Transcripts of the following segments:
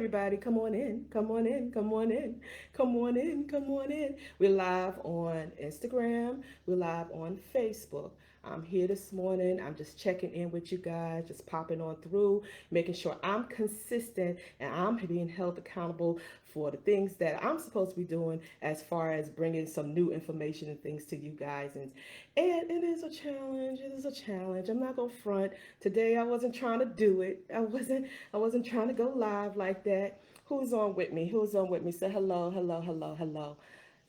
everybody. Come on in. Come on in. Come on in. Come on in. Come on in. We're live on Instagram. We're live on Facebook. I'm here this morning. I'm just checking in with you guys, just popping on through, making sure I'm consistent and I'm being held accountable for the things that I'm supposed to be doing as far as bringing some new information and things to you guys. And it is a challenge. It is a challenge. I'm not gonna front. Today I wasn't trying to do it. I wasn't trying to go live like that. Who's on with me? Who's on with me? Say hello, hello, hello, hello.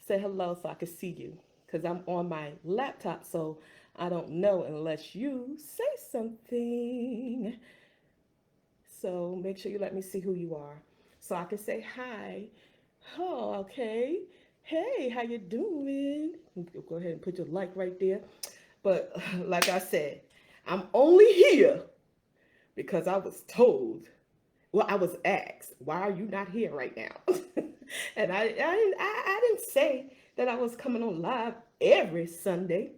Say hello so I can see you. Because I'm on my laptop, so I don't know unless you say something. So make sure you let me see who you are. So I can say hi. Oh, okay. Hey, how you doing? Go ahead and put your like right there. But like I said, I'm only here because I was told, well, I was asked, why are you not here right now? And I didn't say that I was coming on live every Sunday.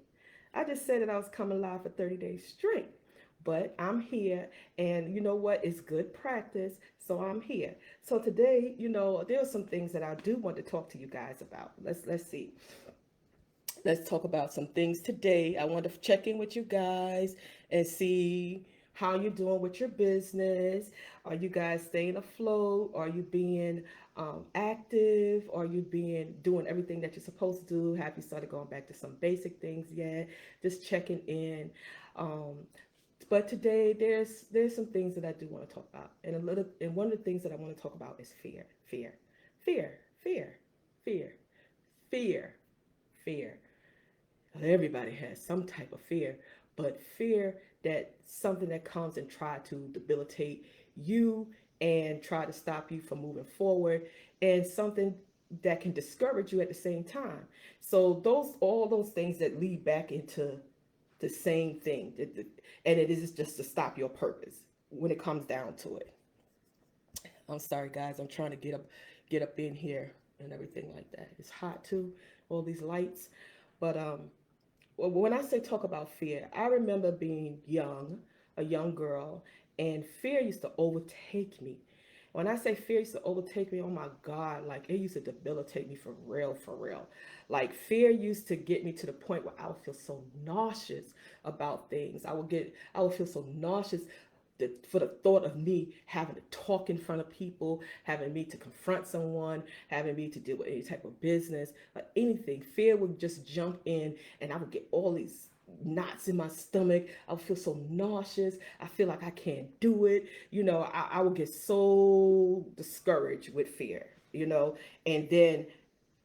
I just said that I was coming live for 30 days straight. But I'm here, and you know what? It's good practice, so I'm here. So today, there are some things that I do want to talk to you guys about. Let's see. Let's talk about some things today. I want to check in with you guys and see how you're doing with your business. Are you guys staying afloat? Are you being active? Are you being doing everything that you're supposed to do? Have you started going back to some basic things yet? Just checking in. Um, but today there's some things that I do want to talk about, and one of the things that I want to talk about is fear, fear, fear, fear, fear, fear. Everybody has some type of fear, but fear that something that comes and try to debilitate you and try to stop you from moving forward, and something that can discourage you at the same time. So all those things that lead back into the same thing, and it is just to stop your purpose when it comes down to it. I'm sorry, guys. I'm trying to get up in here and everything like that. It's hot too, all these lights, but well, when I say talk about fear, I remember being young, a young girl, and fear used to overtake me. When I say fear used to overtake me, oh my God, like it used to debilitate me for real, for real. Like fear used to get me to the point where I would feel so nauseous about things. I would feel so nauseous for the thought of me having to talk in front of people, having me to confront someone, having me to deal with any type of business, like anything. Fear would just jump in, and I would get all these knots in my stomach. I would feel so nauseous. I feel like I can't do it. I would get so discouraged with fear, and then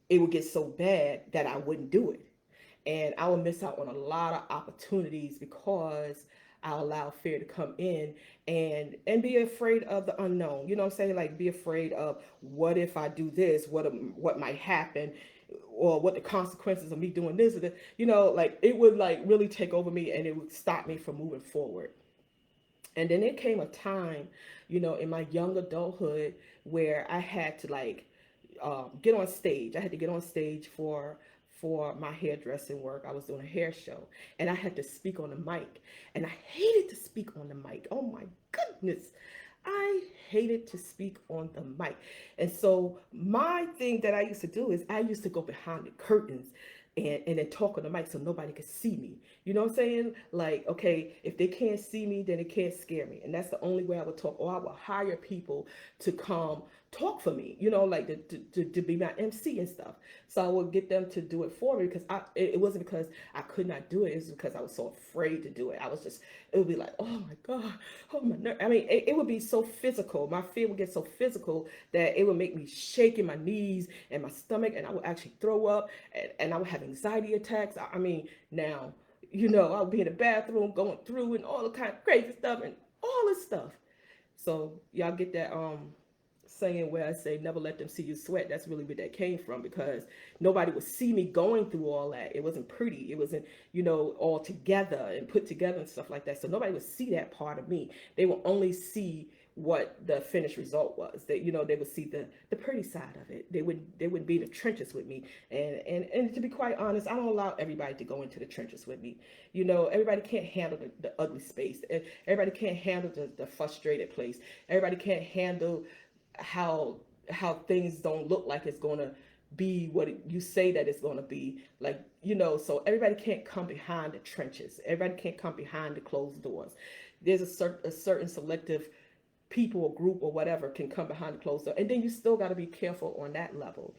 it would get so bad that I wouldn't do it. And I would miss out on a lot of opportunities because I allow fear to come in and be afraid of the unknown. You know what I'm saying? Like be afraid of what if I do this, what might happen, or what the consequences of me doing this or that. Like it would like really take over me, and it would stop me from moving forward. And then there came a time, in my young adulthood where I had to like get on stage. I had to get on stage for my hairdressing work. I was doing a hair show, and I had to speak on the mic, and I hated to speak on the mic. Oh my goodness. I hated to speak on the mic. And so my thing that I used to do is I used to go behind the curtains and then talk on the mic so nobody could see me. You know what I'm saying? Like, okay, if they can't see me, then it can't scare me. And that's the only way I would talk. Or I would hire people to come talk for me, like to be my MC and stuff. So I would get them to do it for me because it wasn't because I could not do it. It was because I was so afraid to do it. It would be like, oh my God, oh my nerve. I mean, it would be so physical. My fear would get so physical that it would make me shake in my knees and my stomach, and I would actually throw up, and I would have anxiety attacks. I mean, now, I would be in the bathroom going through and all the kind of crazy stuff and all this stuff. So y'all get that saying where I say never let them see you sweat. That's really where that came from, because nobody would see me going through all that. It wasn't pretty. It wasn't, all together and put together and stuff like that. So nobody would see that part of me. They will only see what the finished result was. They would see the pretty side of it. They would be in the trenches with me. And to be quite honest, I don't allow everybody to go into the trenches with me. Everybody can't handle the ugly space. Everybody can't handle the frustrated place. Everybody can't handle how things don't look like it's going to be what you say that it's going to be, like, so everybody can't come behind the trenches, everybody can't come behind the closed doors. There's a certain selective people or group or whatever can come behind the closed door, and then you still got to be careful on that level,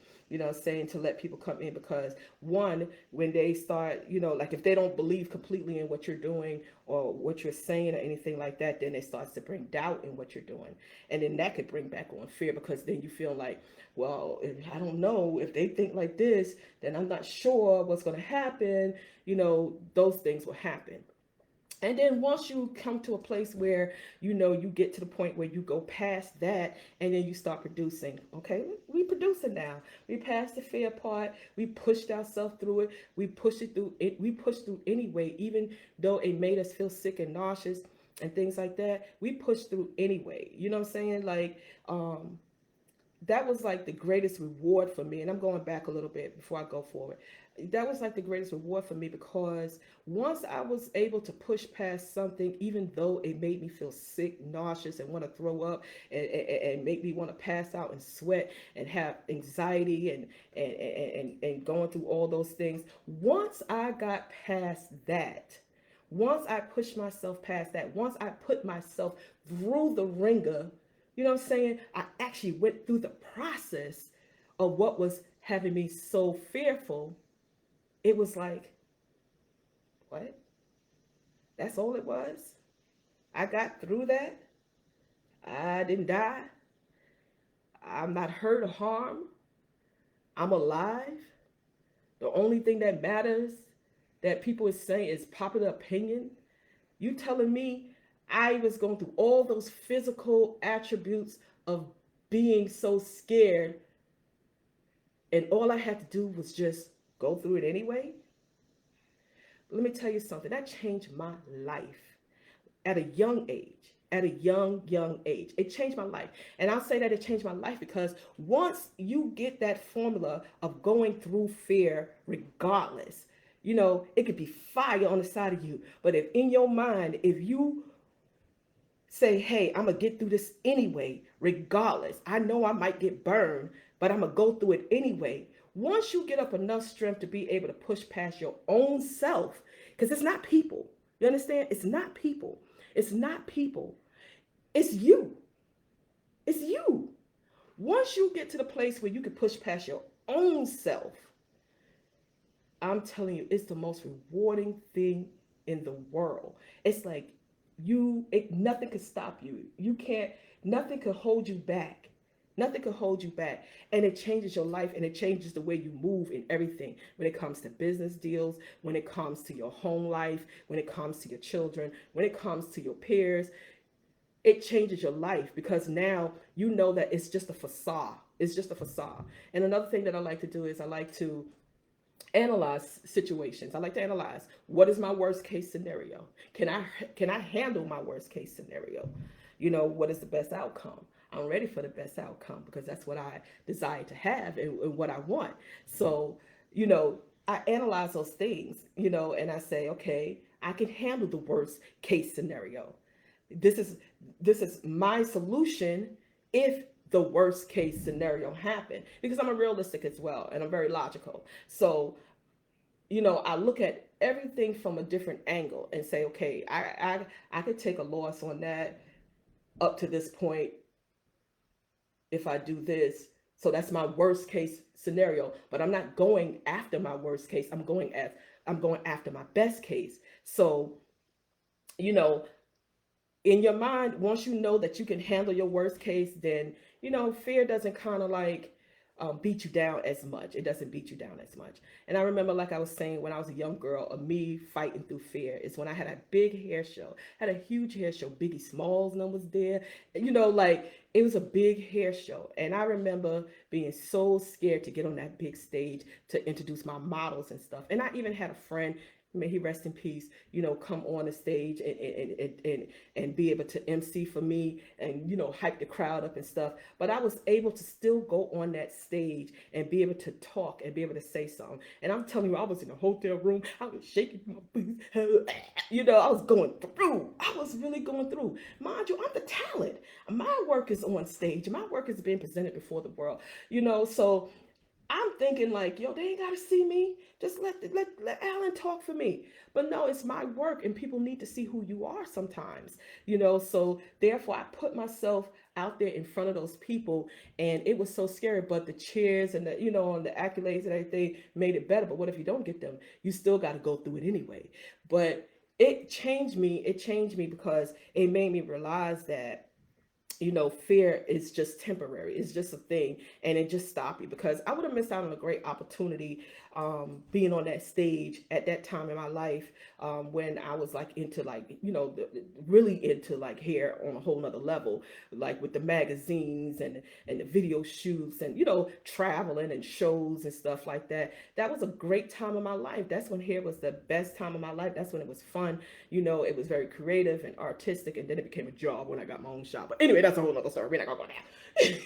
saying to let people come in, because one, when they start, like if they don't believe completely in what you're doing or what you're saying or anything like that, then it starts to bring doubt in what you're doing, and then that could bring back on fear, because then you feel like, well, if I don't know, if they think like this, then I'm not sure what's going to happen. Those things will happen. And then once you come to a place where you get to the point where you go past that, and then you start producing. Okay, we producing now. We passed the fear part. We pushed ourselves through it. We pushed it through. We pushed through anyway, even though it made us feel sick and nauseous and things like that. We pushed through anyway. You know what I'm saying? Like, that was like the greatest reward for me. And I'm going back a little bit before I go forward. That was like the greatest reward for me, because once I was able to push past something, even though it made me feel sick, nauseous, and want to throw up, and make me want to pass out and sweat and have anxiety, and going through all those things. Once I got past that, once I pushed myself past that, once I put myself through the ringer, you know what I'm saying? I actually went through the process of what was having me so fearful. It was like, what? That's all it was? I got through that. I didn't die. I'm not hurt or harmed. I'm alive. The only thing that matters that people is saying is popular opinion. You telling me I was going through all those physical attributes of being so scared, and all I had to do was just go through it anyway? Let me tell you something. That changed my life at a young age. At a young age. It changed my life. And I'll say that it changed my life because once you get that formula of going through fear, regardless, it could be fire on the side of you. But if in your mind, if you say, hey, I'm going to get through this anyway, regardless. I know I might get burned, but I'm going to go through it anyway. Once you get up enough strength to be able to push past your own self, because it's not people. You understand? It's not people. It's not people. It's you. It's you. Once you get to the place where you can push past your own self, I'm telling you, it's the most rewarding thing in the world. It's like nothing can stop you. You can't, nothing can hold you back. Nothing can hold you back. And it changes your life, and it changes the way you move in everything. When it comes to business deals, when it comes to your home life, when it comes to your children, when it comes to your peers, it changes your life, because now you know that it's just a facade. It's just a facade. And another thing that I like to do is I like to analyze situations. I like to analyze, what is my worst case scenario? Can I handle my worst case scenario? What is the best outcome? I'm ready for the best outcome, because that's what I desire to have, and what I want. So, I analyze those things, and I say, okay, I can handle the worst case scenario. This is my solution if the worst case scenario happened, because I'm a realistic as well, and I'm very logical. So, I look at everything from a different angle and say, okay, I could take a loss on that up to this point if I do this. So that's my worst case scenario, but I'm not going after my worst case. I'm going after my best case. So, you know, in your mind, once you know that you can handle your worst case, then fear doesn't kind of like beat you down as much. It doesn't beat you down as much. And I remember, like I was saying, when I was a young girl, of me fighting through fear is when I had a big hair show. I had a huge hair show. Biggie Smalls was there. Like it was a big hair show. And I remember being so scared to get on that big stage to introduce my models and stuff. And I even had a friend may he rest in peace, come on the stage and be able to MC for me and, hype the crowd up and stuff. But I was able to still go on that stage and be able to talk and be able to say something. And I'm telling you, I was in a hotel room. I was shaking my boots. I was going through. I was really going through. Mind you, I'm the talent. My work is on stage. My work is being presented before the world. So I'm thinking like, yo, they ain't gotta see me. Just let Alan talk for me. But no, it's my work, and people need to see who you are sometimes. So therefore, I put myself out there in front of those people, and it was so scary. But the cheers and the accolades and everything made it better. But what if you don't get them? You still got to go through it anyway. But it changed me. It changed me because it made me realize that fear is just temporary. It's just a thing, and it just stopped me because I would have missed out on a great opportunity being on that stage at that time in my life when I was like into like really into like hair on a whole nother level, like with the magazines and the video shoots and traveling and shows and stuff like that. That was a great time of my life. That's when hair was the best time of my life. That's when it was fun. It was very creative and artistic, and then it became a job when I got my own shop. But anyway, that's a whole other story. We're not gonna go there.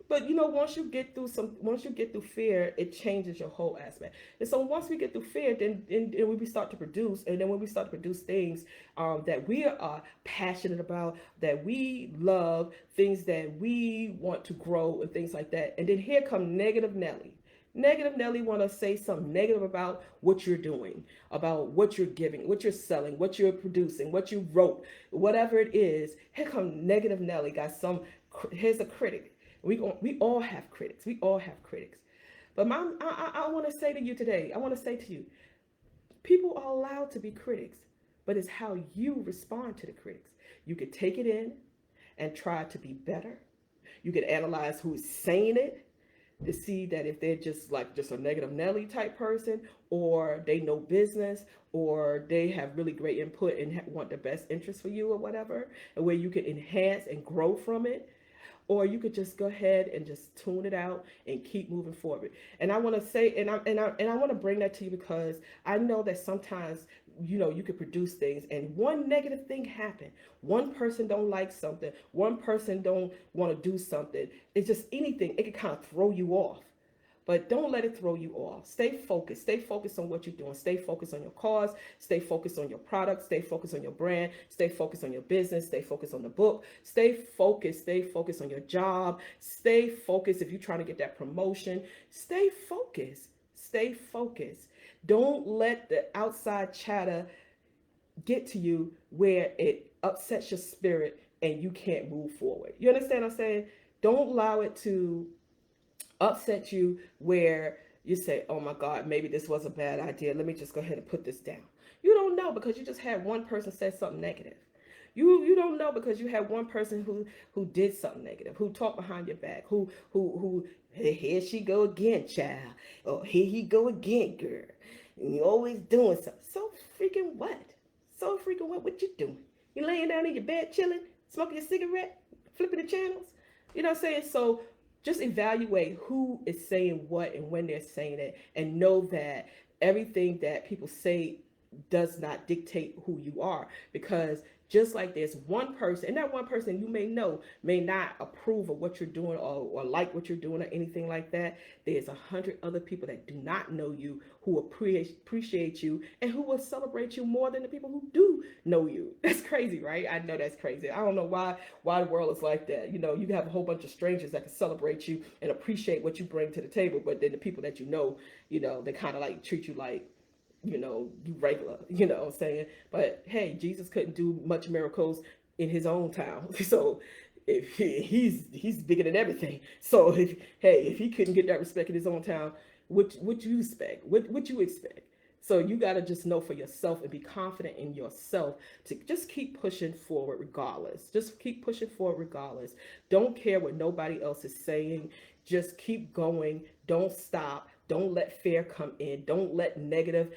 but once you get through fear, it changes your whole aspect. And so once we get through fear, then we start to produce, and then when we start to produce things that we are passionate about, that we love, things that we want to grow, and things like that. And then here come negative Nelly. Negative Nelly want to say something negative about what you're doing, about what you're giving, what you're selling, what you're producing, what you wrote, whatever it is. Here come negative Nelly. Here's a critic. We all have critics. We all have critics. But I want to say to you today, I want to say to you, people are allowed to be critics, but it's how you respond to the critics. You could take it in and try to be better. You could analyze who's saying it to see that if they're just a negative Nelly type person, or they know business, or they have really great input and want the best interest for you or whatever, and where you can enhance and grow from it. Or you could just go ahead and just tune it out and keep moving forward. And I want to say, and I want to bring that to you because I know that sometimes you could produce things and one negative thing happen. One person don't like something. One person don't want to do something. It's just anything. It can kind of throw you off. But don't let it throw you off. Stay focused. Stay focused on what you're doing. Stay focused on your cause. Stay focused on your product. Stay focused on your brand. Stay focused on your business. Stay focused on the book. Stay focused. Stay focused on your job. Stay focused if you're trying to get that promotion. Stay focused. Stay focused. Don't let the outside chatter get to you where it upsets your spirit and you can't move forward. You understand what I'm saying? Don't allow it to upset you where you say, oh my God, maybe this was a bad idea. Let me just go ahead and put this down. You don't know because you just had one person say something negative. You don't know because you had one person who did something negative, who talked behind your back, who here she go again, child. Oh, here he go again, girl. And you always doing something. So freaking what? So freaking what? What you doing? You laying down in your bed chilling, smoking your cigarette, flipping the channels? You know what I'm saying? So just evaluate who is saying what and when they're saying it, and know that everything that people say does not dictate who you are. Because just like there's one person, and that one person you may not approve of what you're doing, or like what you're doing or anything like that, there's 100 other people that do not know you, who appreciate you and who will celebrate you more than the people who do know you. That's crazy, right? I know that's crazy. I don't know why the world is like that. You have a whole bunch of strangers that can celebrate you and appreciate what you bring to the table, but then the people that they kind of like treat you like you regular, what I'm saying? But hey, Jesus couldn't do much miracles in his own town. So if he's bigger than everything. So if he couldn't get that respect in his own town, what you expect? What you expect? So you got to just know for yourself and be confident in yourself to just keep pushing forward regardless. Just keep pushing forward regardless. Don't care what nobody else is saying. Just keep going. Don't stop. Don't let fear come in. Don't let negative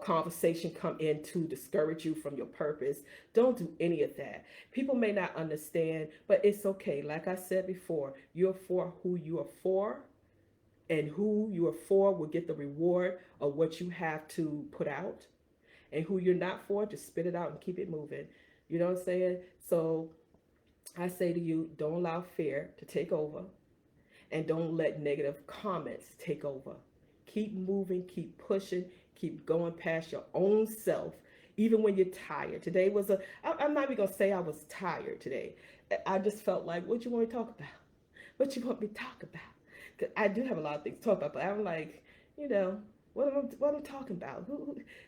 conversation come in to discourage you from your purpose. Don't do any of that. People may not understand, but it's okay. Like I said before, you're for who you are for. and who you are for will get the reward of what you have to put out, and who you're not for, just spit it out and keep it moving. You know what I'm saying? So I say to you, don't allow fear to take over, and don't let negative comments take over. Keep moving, keep pushing, keep going past your own self, even when you're tired. Today was I'm not even gonna say I was tired today. I just felt like, what you want to talk about? What you want me to talk about? Because I do have a lot of things to talk about, but I'm like, you know, what am I talking about?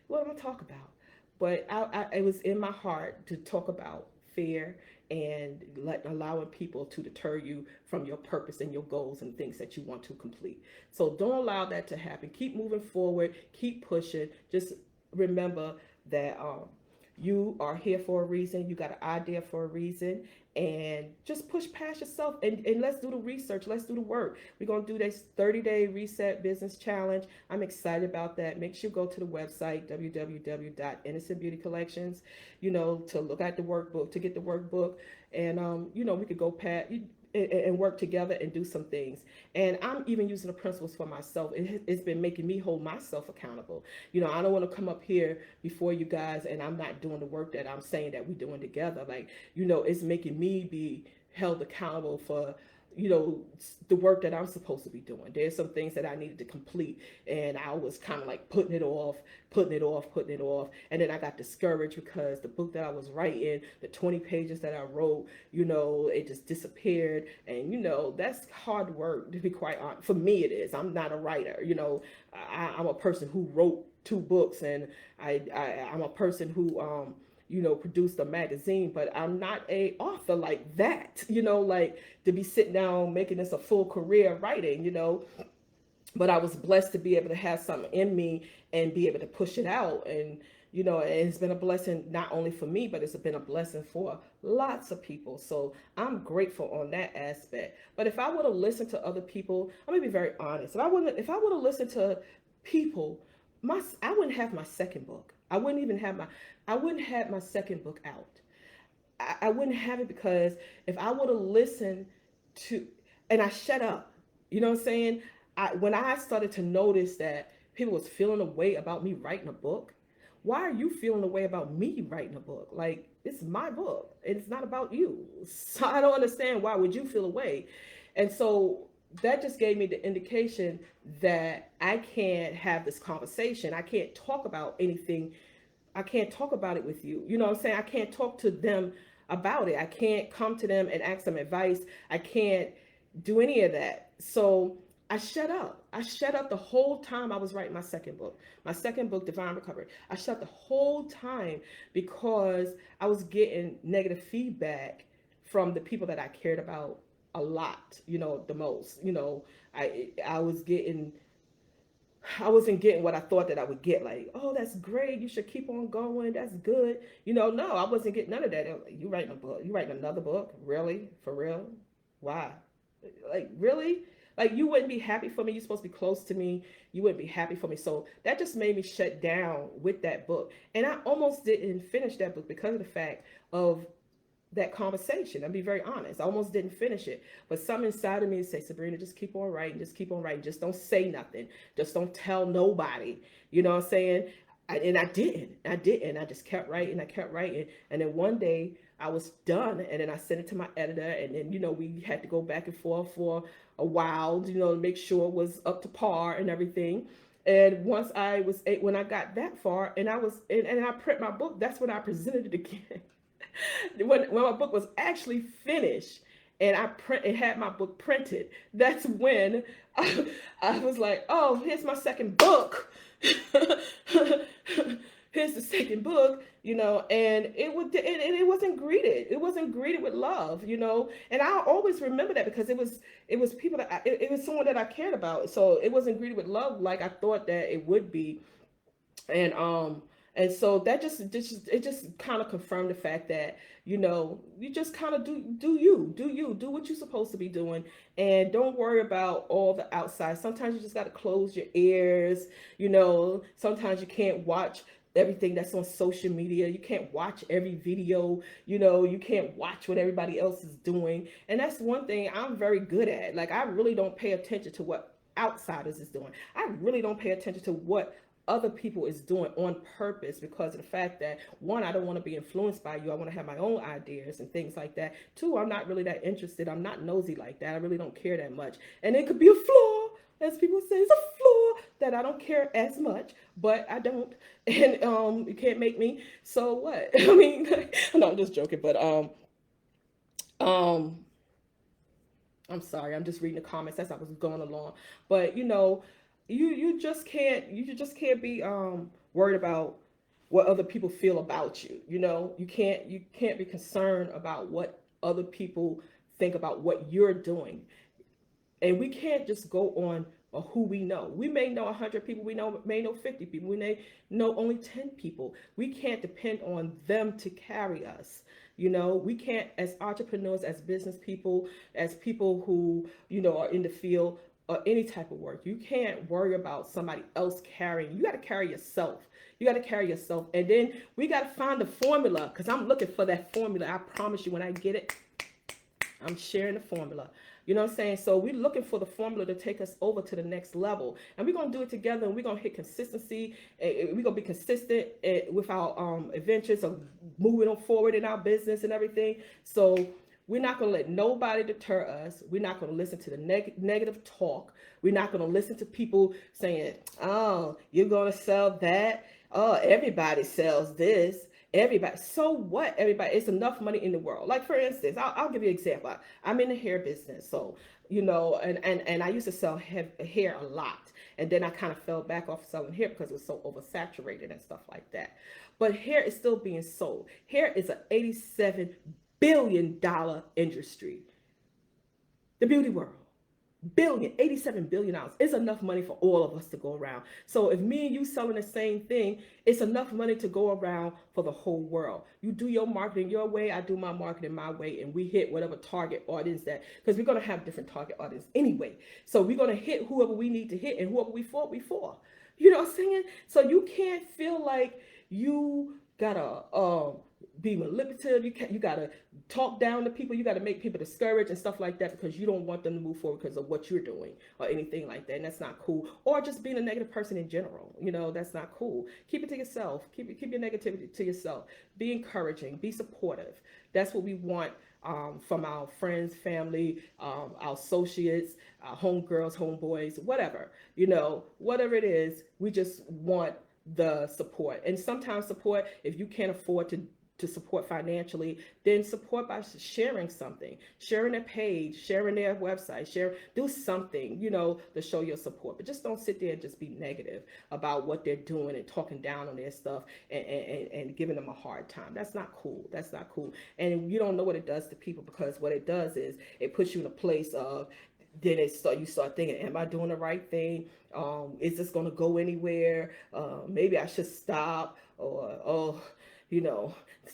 What am I talking about? But it was in my heart to talk about fear and allowing people to deter you from your purpose and your goals and things that you want to complete. So don't allow that to happen. Keep moving forward. Keep pushing. Just remember that you are here for a reason. You got an idea for a reason, and just push past yourself, and let's do the research. Let's do the work. We're going to do this 30-day reset business challenge. I'm excited about that. Make sure you go to the website, www.innocentbeautycollections, to look at the workbook, to get the workbook. And we could go past and work together and do some things. And I'm even using the principles for myself. It's been making me hold myself accountable. I don't want to come up here before you guys and I'm not doing the work that I'm saying that we're doing together. Like, it's making me be held accountable for the work that I'm supposed to be doing. There's some things that I needed to complete, and I was kind of like putting it off. And then I got discouraged because the book that I was writing, the 20 pages that I wrote, it just disappeared. And, that's hard work, to be quite honest. For me, it is. I'm not a writer. I'm a person who wrote 2 books, and I'm a person who, produced a magazine, but I'm not a author like that, like to be sitting down making this a full career writing, but I was blessed to be able to have something in me and be able to push it out. And, and it's been a blessing not only for me, but it's been a blessing for lots of people. So I'm grateful on that aspect. But if I would have listened to other people, I'm gonna be very honest. If I would have listened to people, I wouldn't have my second book. I wouldn't have my second book out. I wouldn't have it, because if I would have listened to, and I shut up, you know what I'm saying? When I started to notice that people was feeling a way about me writing a book, why are you feeling a way about me writing a book? Like, it's my book and it's not about you. So I don't understand, why would you feel a way? And so that just gave me the indication that I can't have this conversation. I can't talk about anything. I can't talk about it with you. You know what I'm saying? I can't talk to them about it. I can't come to them and ask them advice. I can't do any of that. So I shut up. I shut up the whole time I was writing my second book, Divine Recovery. I shut the whole time because I was getting negative feedback from the people that I cared about a lot, the most. I wasn't getting what I thought that I would get. Like, oh, that's great. You should keep on going. That's good. No, I wasn't getting none of that. Like, you writing a book? You writing another book? Really? For real? Why? Like, really? Like, you wouldn't be happy for me. You're supposed to be close to me. You wouldn't be happy for me. So that just made me shut down with that book. And I almost didn't finish that book because of the fact of that conversation. I'll be very honest. I almost didn't finish it. But some inside of me say, Sabrina, just keep on writing. Just keep on writing. Just don't say nothing. Just don't tell nobody. You know what I'm saying? And I didn't. I just kept writing. I kept writing. And then one day I was done. And then I sent it to my editor. And then, we had to go back and forth for a while, to make sure it was up to par and everything. And once when I got that far and I print my book, that's when I presented it again. when my book was actually finished and it had my book printed, that's when I was like, oh, here's my second book. Here's the second book, and it wasn't greeted. It wasn't greeted with love, and I always remember that because it was people that it was someone that I cared about. So it wasn't greeted with love like I thought that it would be. And so that just kind of confirmed the fact that, you just kind of do what you're supposed to be doing, and don't worry about all the outside. Sometimes you just got to close your ears. Sometimes you can't watch everything that's on social media. You can't watch every video. You can't watch what everybody else is doing. And that's one thing I'm very good at. Like, I really don't pay attention to what outsiders is doing. I really don't pay attention to what other people is doing on purpose, because of the fact that, one, I don't want to be influenced by you. I want to have my own ideas and things like that. Two, I'm not really that interested. I'm not nosy like that. I really don't care that much. And it could be a flaw, as people say, it's a flaw that I don't care as much, but I don't. And you can't make me. So what? I mean, no, I'm just joking, but um I'm sorry, I'm just reading the comments as I was going along. But you just can't be worried about what other people feel about you. You can't be concerned about what other people think about what you're doing. And we can't just go on who we know. We may know 100 people, may know 50 people, we may know only 10 people. We can't depend on them to carry us. We can't, as entrepreneurs, as business people, as people who are in the field or any type of work, you can't worry about somebody else carrying. You got to carry yourself. You got to carry yourself. And then we got to find the formula, because I'm looking for that formula. I promise you, when I get it, I'm sharing the formula. You know what I'm saying? So we're looking for the formula to take us over to the next level. And we're going to do it together, and we're going to hit consistency. And we're going to be consistent with our adventures of moving on forward in our business and everything. So we're not going to let nobody deter us. We're not going to listen to the negative talk. We're not going to listen to people saying, oh, you're going to sell that. Oh, everybody sells this. Everybody. So what? Everybody. It's enough money in the world. Like, for instance, I'll give you an example. I'm in the hair business. So, and I used to sell hair a lot. And then I kind of fell back off selling hair because it was so oversaturated and stuff like that. But hair is still being sold. Hair is an $87 billion industry. The beauty world. $87 billion is enough money for all of us to go around. So if me and you selling the same thing, it's enough money to go around for the whole world. You do your marketing your way, I do my marketing my way, and we hit whatever target audience that, because we're going to have different target audience anyway. So we're going to hit whoever we need to hit, and whoever we for. You know what I'm saying? So you can't feel like you gotta be manipulative. You gotta talk down to people. You gotta make people discouraged and stuff like that, because you don't want them to move forward because of what you're doing or anything like that. And that's not cool. Or just being a negative person in general. That's not cool. Keep it to yourself. Keep your negativity to yourself. Be encouraging. Be supportive. That's what we want from our friends, family, our associates, our homegirls, homeboys, whatever. Whatever it is, we just want the support. And sometimes support, if you can't afford to support financially, then support by sharing something, sharing their page, sharing their website, do something, to show your support. But just don't sit there and just be negative about what they're doing and talking down on their stuff and giving them a hard time. That's not cool. That's not cool. And you don't know what it does to people, because what it does is it puts you in a place of, then you start thinking, am I doing the right thing? Is this going to go anywhere? Maybe I should stop. Or,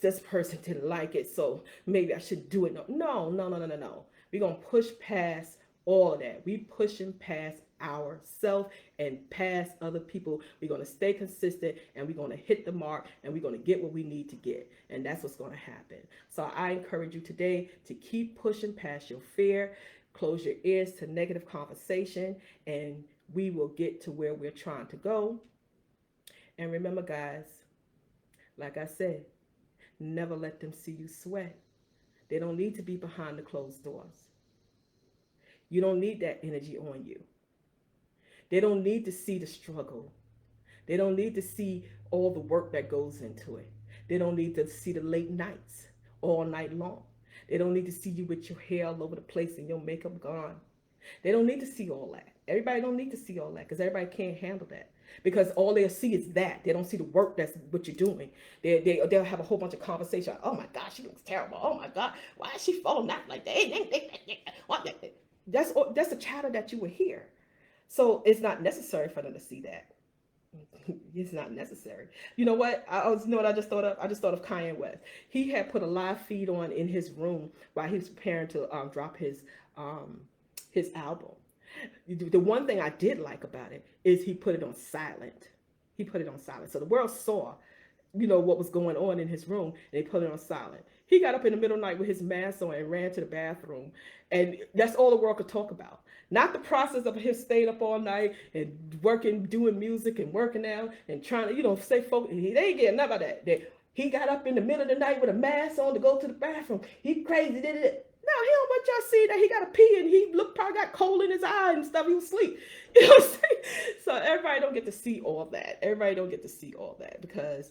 this person didn't like it, so maybe I should do it. No. We're going to push past all of that. We pushing past ourselves and past other people. We're going to stay consistent, and we're going to hit the mark, and we're going to get what we need to get. And that's what's going to happen. So I encourage you today to keep pushing past your fear. Close your ears to negative conversation, and we will get to where we're trying to go. And remember, guys, like I said, never let them see you sweat. They don't need to be behind the closed doors. You don't need that energy on you. They don't need to see the struggle. They don't need to see all the work that goes into it. They don't need to see the late nights all night long. They don't need to see you with your hair all over the place and your makeup gone. They don't need to see all that. Everybody don't need to see all that, because everybody can't handle that. Because all they'll see is that. They don't see the work that's what you're doing. They'll have a whole bunch of conversation. Oh my God, she looks terrible. Oh my God, why is she falling out like that? That's the chatter that you will hear. So it's not necessary for them to see that. It's not necessary. You know what? I just thought of? I just thought of Kanye West. He had put a live feed on in his room while he was preparing to drop his album. The one thing I did like about it is he put it on silent. He put it on silent, so the world saw, what was going on in his room, and they put it on silent. He got up in the middle of the night with his mask on and ran to the bathroom, and that's all the world could talk about. Not the process of him staying up all night and working, doing music and working out and trying to, stay focused. They ain't getting none of that. He got up in the middle of the night with a mask on to go to the bathroom. He crazy, did it. No, he don't want y'all see that he got to pee and he probably got coal in his eye and stuff. He was asleep. You know what I'm saying? So everybody don't get to see all that. Everybody don't get to see all that because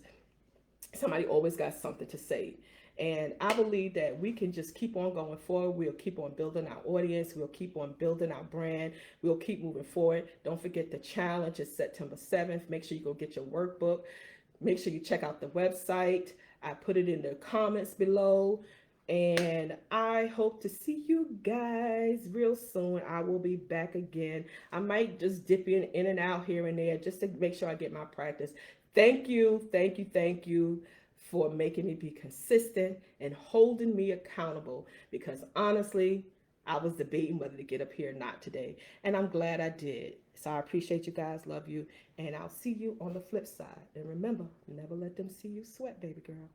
somebody always got something to say. And I believe that we can just keep on going forward. We'll keep on building our audience. We'll keep on building our brand. We'll keep moving forward. Don't forget the challenge is September 7th. Make sure you go get your workbook. Make sure you check out the website. I put it in the comments below. And I hope to see you guys real soon. I will be back again. I might just dip in and out here and there just to make sure I get my practice. Thank you, thank you, thank you for making me be consistent and holding me accountable because honestly, I was debating whether to get up here or not today. And I'm glad I did. So I appreciate you guys, love you, and I'll see you on the flip side. And remember, never let them see you sweat, baby girl.